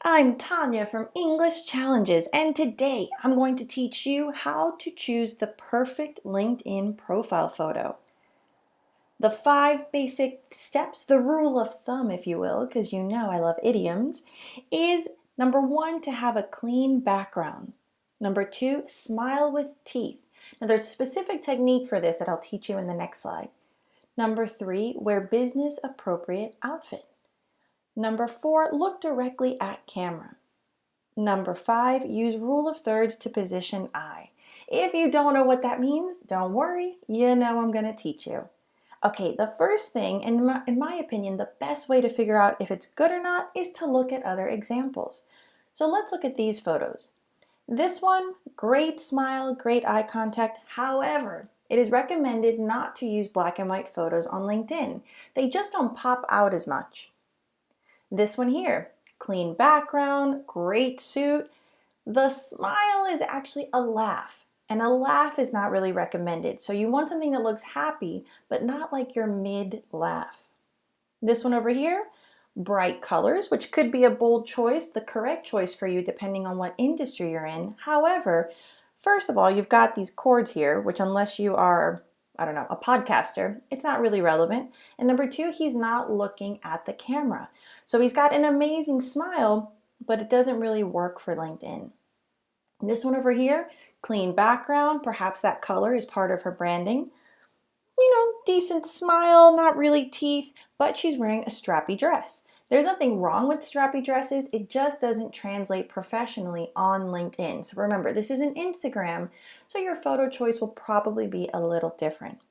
I'm Tanya from English Challenges, and today I'm going to teach you how to choose the perfect LinkedIn profile photo. The 5 basic steps, the rule of thumb, if you will, because you know I love idioms, is number 1, to have a clean background. Number 2, smile with teeth. Now there's a specific technique for this that I'll teach you in the next slide. Number 3, wear business appropriate outfit. Number 4, look directly at camera. Number 5, use rule of thirds to position eye. If you don't know what that means, don't worry, you know I'm going to teach you. Okay, the first thing, in my opinion, the best way to figure out if it's good or not is to look at other examples. So let's look at these photos. This one, great smile, great eye contact. However, it is recommended not to use black and white photos on LinkedIn. They just don't pop out as much. This one here, clean background, great suit. The smile is actually a laugh, and a laugh is not really recommended. So you want something that looks happy, but not like your mid-laugh. This one over here, bright colors, which could be a bold choice, the correct choice for you depending on what industry you're in. However, first of all, you've got these chords here, which unless you are, I don't know, a podcaster, it's not really relevant. And number 2, he's not looking at the camera. So he's got an amazing smile, but it doesn't really work for LinkedIn. This one over here, clean background, perhaps that color is part of her branding. Decent smile, not really teeth, but she's wearing a strappy dress. There's nothing wrong with strappy dresses, it just doesn't translate professionally on LinkedIn. So remember, this is an Instagram, so your photo choice will probably be a little different.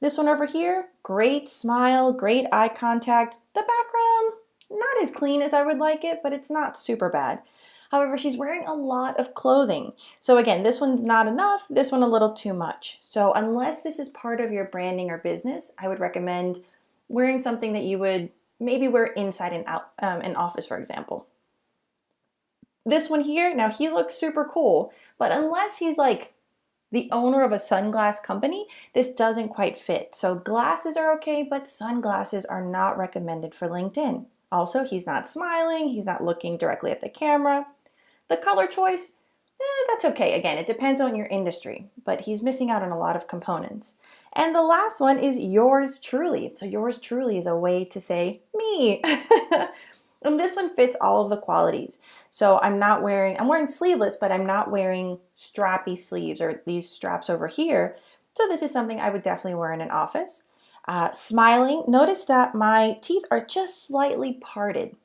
This one over here, great smile, great eye contact. The background, not as clean as I would like it, but it's not super bad. However, she's wearing a lot of clothing. So again, this one's not enough, this one a little too much. So unless this is part of your branding or business, I would recommend wearing something that you would maybe wear inside and out, an office, for example. This one here, now he looks super cool, but unless he's like the owner of a sunglass company, this doesn't quite fit. So glasses are okay, but sunglasses are not recommended for LinkedIn. Also, he's not smiling, he's not looking directly at the camera. The color choice, that's okay. Again, it depends on your industry, but he's missing out on a lot of components. And the last one is yours truly. So yours truly is a way to say me. And this one fits all of the qualities. So I'm wearing sleeveless, but I'm not wearing strappy sleeves or these straps over here. So this is something I would definitely wear in an office. Smiling, notice that my teeth are just slightly parted.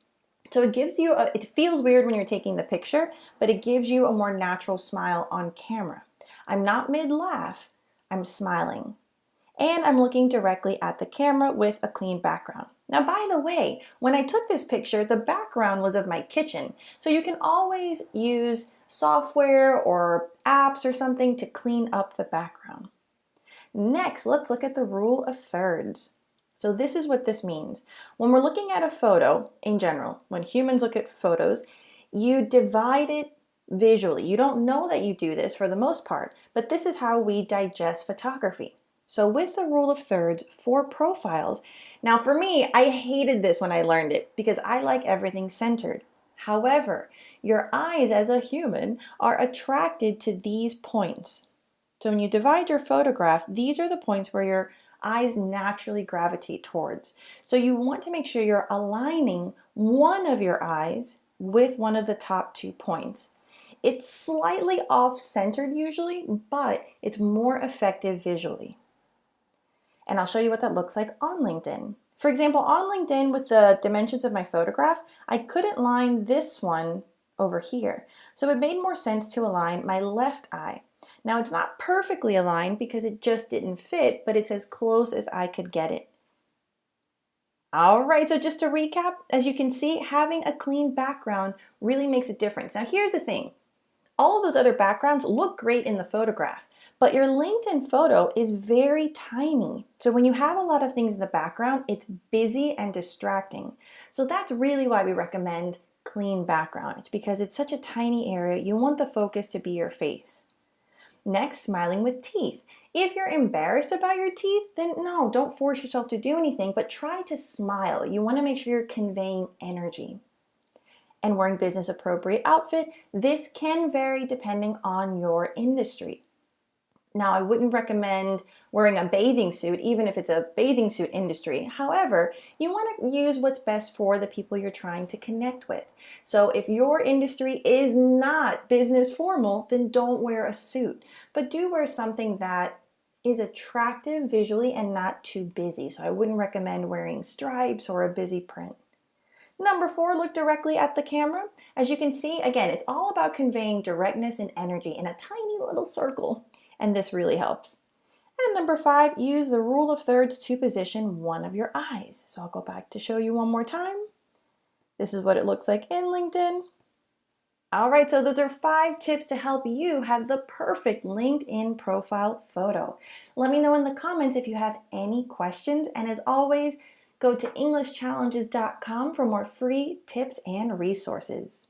So it gives you, it feels weird when you're taking the picture, but it gives you a more natural smile on camera. I'm not mid-laugh, I'm smiling. And I'm looking directly at the camera with a clean background. Now, by the way, when I took this picture, the background was of my kitchen. So you can always use software or apps or something to clean up the background. Next, let's look at the rule of thirds. So this is what this means. When we're looking at a photo in general, when humans look at photos, you divide it visually. You don't know that you do this for the most part, but this is how we digest photography. So with the rule of thirds for profiles, now for me, I hated this when I learned it because I like everything centered. However, your eyes as a human are attracted to these points. So when you divide your photograph, these are the points where your eyes naturally gravitate towards. So you want to make sure you're aligning one of your eyes with one of the top 2 points. It's slightly off-centered usually, but it's more effective visually. And I'll show you what that looks like on LinkedIn. For example, on LinkedIn with the dimensions of my photograph, I couldn't line this one over here. So it made more sense to align my left eye. Now it's not perfectly aligned because it just didn't fit, but it's as close as I could get it. All right, so just to recap, as you can see, having a clean background really makes a difference. Now here's the thing. All of those other backgrounds look great in the photograph, but your LinkedIn photo is very tiny. So when you have a lot of things in the background, it's busy and distracting. So that's really why we recommend clean background. It's because it's such a tiny area, you want the focus to be your face. Next, smiling with teeth. If you're embarrassed about your teeth, then no, don't force yourself to do anything, but try to smile. You want to make sure you're conveying energy. and wearing business appropriate outfit. This can vary depending on your industry. Now, I wouldn't recommend wearing a bathing suit, even if it's a bathing suit industry. However, you want to use what's best for the people you're trying to connect with. So if your industry is not business formal, then don't wear a suit, but do wear something that is attractive visually and not too busy. So I wouldn't recommend wearing stripes or a busy print. Number 4, look directly at the camera. As you can see, again, it's all about conveying directness and energy in a tiny little circle, and this really helps. And number 5, use the rule of thirds to position one of your eyes. So I'll go back to show you one more time. This is what it looks like in LinkedIn. All right, so those are 5 tips to help you have the perfect LinkedIn profile photo. Let me know in the comments if you have any questions, and as always, go to EnglishChallenges.com for more free tips and resources.